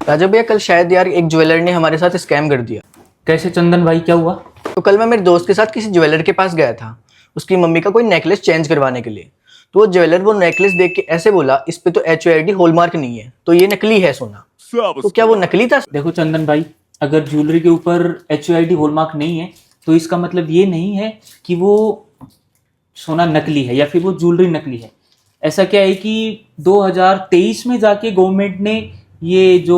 राजा भैया, कल शायद यार एक ज्वेलर ने हमारे साथ स्कैम कर दिया। कैसे चंदन भाई, क्या हुआ? तो कल मैं मेरे दोस्त के साथ किसी ज्वेलर के पास गया था, उसकी मम्मी का कोई नेकलेस चेंज करवाने के लिए। तो वो ज्वेलर वो नेकलेस देख के ऐसे बोला, इस पे तो HOID हॉलमार्क नहीं है, तो ये नकली है सोना। तो क्या वो नकली था? देखो चंदन भाई, अगर ज्वेलरी के ऊपर HOID हॉलमार्क नहीं है तो इसका मतलब ये नहीं है कि वो सोना नकली है या फिर वो ज्वेलरी नकली है। ऐसा क्या है कि 2023 में जाके गवर्नमेंट ने ये जो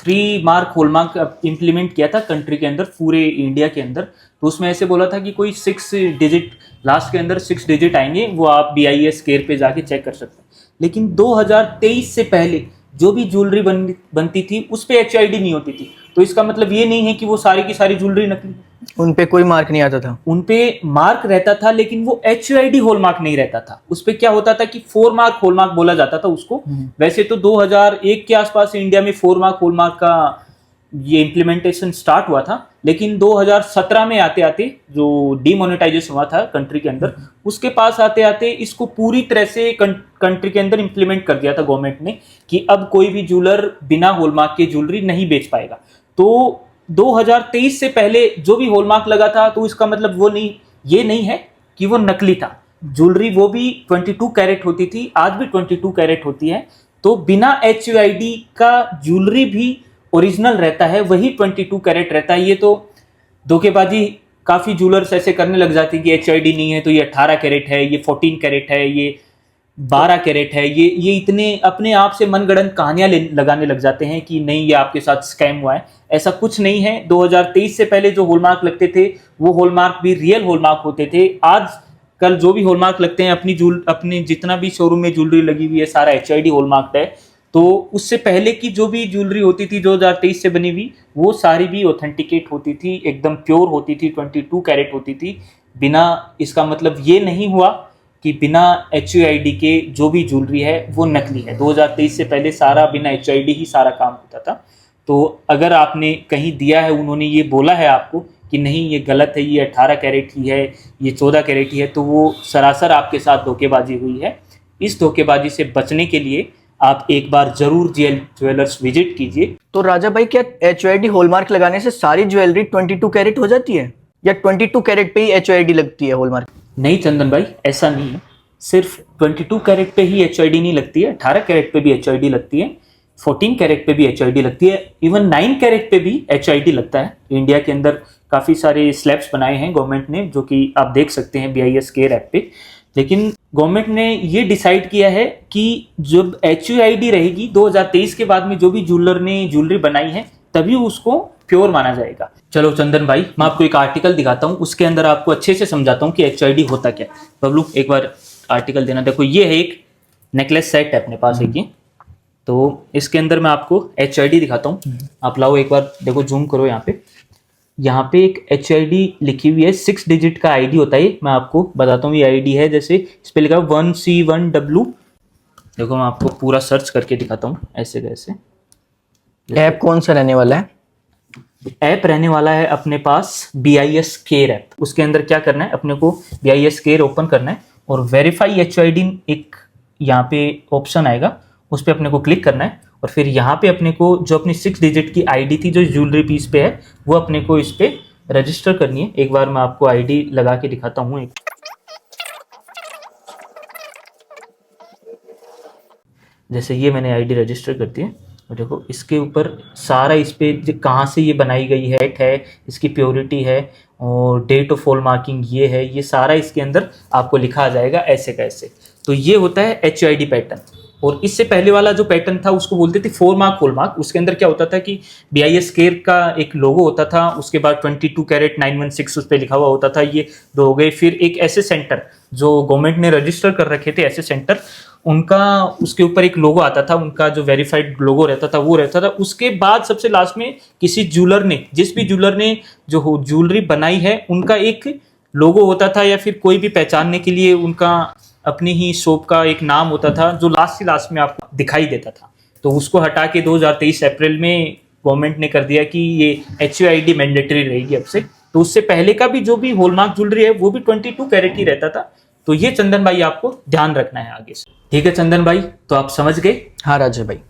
3 मार्क हॉलमार्क इम्प्लीमेंट किया था कंट्री के अंदर, पूरे इंडिया के अंदर। तो उसमें ऐसे बोला था कि कोई 6 डिजिट, लास्ट के अंदर 6 डिजिट आएंगे, वो आप BIS केयर पे जाके चेक कर सकते हैं। लेकिन 2023 से पहले जो भी ज्वेलरी बनती थी उस पे HOID नहीं होती थी। तो इसका मतलब ये नहीं है कि वो सारी की सारी ज्वेलरी नकली है। उन पे कोई मार्क नहीं आता था? उन पे मार्क रहता था लेकिन वो HOID हॉलमार्क नहीं रहता था। उस पे क्या होता था कि 4 मार्क हॉलमार्क बोला जाता था उसको। वैसे तो 2001 के आसपास इंडिया में 4 मार्क हॉलमार्क का ये इम्प्लीमेंटेशन स्टार्ट हुआ था, लेकिन 2017 में आते आते जो डीमोनेटाइजेशन हुआ था कंट्री के अंदर, उसके पास आते आते इसको पूरी तरह से कंट्री के अंदर इम्प्लीमेंट कर दिया था गवर्नमेंट ने कि अब कोई भी ज्वेलर बिना हॉलमार्क के ज्वेलरी नहीं बेच पाएगा। तो 2023 से पहले जो भी हॉलमार्क लगा था तो इसका मतलब वो नहीं, ये नहीं है कि वो नकली था। ज्वेलरी वो भी 22 कैरेट होती थी, आज भी 22 कैरेट होती है। तो बिना HOID का ज्वेलरी भी ओरिजिनल रहता है, वही 22 कैरेट रहता है। ये तो धोखेबाजी काफी ज्वेलर्स ऐसे करने लग जाती है कि HOID नहीं है तो ये 18 कैरेट है, ये 14 कैरेट है, ये 12 कैरेट है। ये इतने अपने आप से मनगढ़ंत कहानियां लगाने लग जाते हैं कि नहीं ये आपके साथ स्कैम हुआ है। ऐसा कुछ नहीं है। 2023 से पहले जो हॉलमार्क लगते थे वो हॉलमार्क भी रियल हॉलमार्क होते थे। आज कल जो भी हॉलमार्क लगते हैं, अपनी जितना भी शोरूम में ज्वेलरी लगी हुई है सारा HOID हॉलमार्क है। तो उससे पहले की जो भी ज्वेलरी होती थी 2023 से बनी हुई, वो सारी भी ऑथेंटिकेट होती थी, एकदम प्योर होती थी, 22 कैरेट होती थी। बिना, इसका मतलब ये नहीं हुआ कि बिना HOID के जो भी ज्वेलरी है वो नकली है। 2023 से पहले सारा बिना HOID ही सारा काम होता था। तो अगर आपने कहीं दिया है, उन्होंने ये बोला है आपको कि नहीं ये गलत है, ये 18 कैरेट ही है, ये 14 कैरेट ही है, तो वो सरासर आपके साथ धोखेबाजी हुई है। इस धोखेबाजी से बचने के लिए आप एक बार जरूर GL ज्वेलर्स विजिट कीजिए। तो राजा भाई, क्या HOID हॉलमार्क लगाने से सारी ज्वेलरी 22 कैरेट हो जाती है या 22 कैरेट पे ही HOID लगती है हॉलमार्क? नहीं चंदन भाई, ऐसा नहीं है। सिर्फ 22 कैरेट पे ही HOID नहीं लगती है, 18 कैरेट पे भी HOID लगती है, 14 कैरेट पे भी HOID लगती है, इवन 9 कैरेट पे भी HOID लगता है। इंडिया के अंदर काफ़ी सारे स्लैब्स बनाए हैं गवर्नमेंट ने, जो कि आप देख सकते हैं BIS केयर ऐप पे। लेकिन गवर्नमेंट ने ये डिसाइड किया है कि जब HOID रहेगी 2023 के बाद में जो भी ज्वेलर ने ज्वेलरी बनाई है तभी उसको प्योर माना जाएगा। चलो चंदन भाई, मैं आपको एक आर्टिकल दिखाता हूँ, उसके अंदर आपको अच्छे से समझाता हूँ कि HOID होता क्या। बबलू एक बार आर्टिकल देना। देखो ये है एक नेकलेस सेट है अपने पास एक, ये तो इसके अंदर मैं आपको HOID दिखाता हूँ। आप लाओ एक बार, देखो जूम करो यहाँ पे एक HOID लिखी हुई है, 6 डिजिट का ID होता है। मैं आपको बताता हूँ ये ID है, जैसे इस पे लिखा है 1C1W। देखो मैं आपको पूरा सर्च करके दिखाता हूँ ऐसे कैसे। ऐप कौन सा रहने वाला है? ऐप रहने वाला है अपने पास BIS केयर ऐप। उसके अंदर क्या करना है, अपने को BIS केयर ओपन करना है और वेरीफाई HOID एक यहाँ पे ऑप्शन आएगा, उस पर अपने को क्लिक करना है। और फिर यहाँ पे अपने को जो अपनी 6 डिजिट की ID थी जो ज्वेलरी पीस पे है, वो अपने को इस पे रजिस्टर करनी है। एक बार मैं आपको ID लगा के दिखाता हूँ। जैसे ये मैंने ID रजिस्टर कर दी है और देखो इसके ऊपर सारा इस पे कहाँ से ये बनाई गई है, इसकी प्योरिटी है और डेट ऑफ हॉलमार्किंग ये है, ये सारा इसके अंदर आपको लिखा आ जाएगा ऐसे कैसे। तो ये होता है HOID पैटर्न। और इससे पहले वाला जो पैटर्न था उसको बोलते थे 4 मार्क हॉलमार्क। उसके अंदर क्या होता था कि BIS केयर का एक लोगो होता था, उसके बाद 22 कैरेट 916 उस पर लिखा हुआ होता था। ये 2 हो गए। फिर एक ऐसे सेंटर जो गवर्नमेंट ने रजिस्टर कर रखे थे, ऐसे सेंटर, उनका उसके ऊपर एक लोगो आता था, उनका जो वेरीफाइड लोगो रहता था वो रहता था। उसके बाद सबसे लास्ट में किसी ज्वेलर ने, जिस भी ज्वेलर ने जो ज्वेलरी बनाई है, उनका एक लोगो होता था या फिर कोई भी पहचानने के लिए उनका अपनी ही शॉप का एक नाम होता था जो लास्ट में आपको दिखाई देता था। तो उसको हटा के 2023 अप्रैल में गवर्नमेंट ने कर दिया कि ये HOID मैंडेटरी रहेगी अब से। तो उससे पहले का भी जो भी हॉलमार्क ज्वेलरी है वो भी 22 कैरेट ही रहता था। तो ये चंदन भाई आपको ध्यान रखना है आगे से। ठीक है चंदन भाई, तो आप समझ गए। हाँ राजय भाई।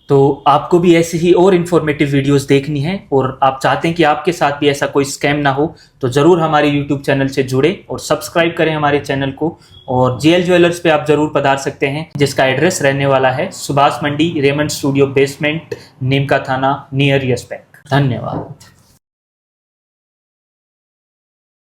तो आपको भी ऐसी ही और इन्फॉर्मेटिव वीडियोस देखनी है और आप चाहते हैं कि आपके साथ भी ऐसा कोई स्कैम ना हो, तो जरूर हमारे यूट्यूब चैनल से जुड़े और सब्सक्राइब करें हमारे चैनल को। और जेएल ज्वेलर्स पे आप जरूर पधार सकते हैं, जिसका एड्रेस रहने वाला है सुभाष मंडी, रेमंड स्टूडियो बेसमेंट, नीमका थाना, नियर यस बैंक। धन्यवाद।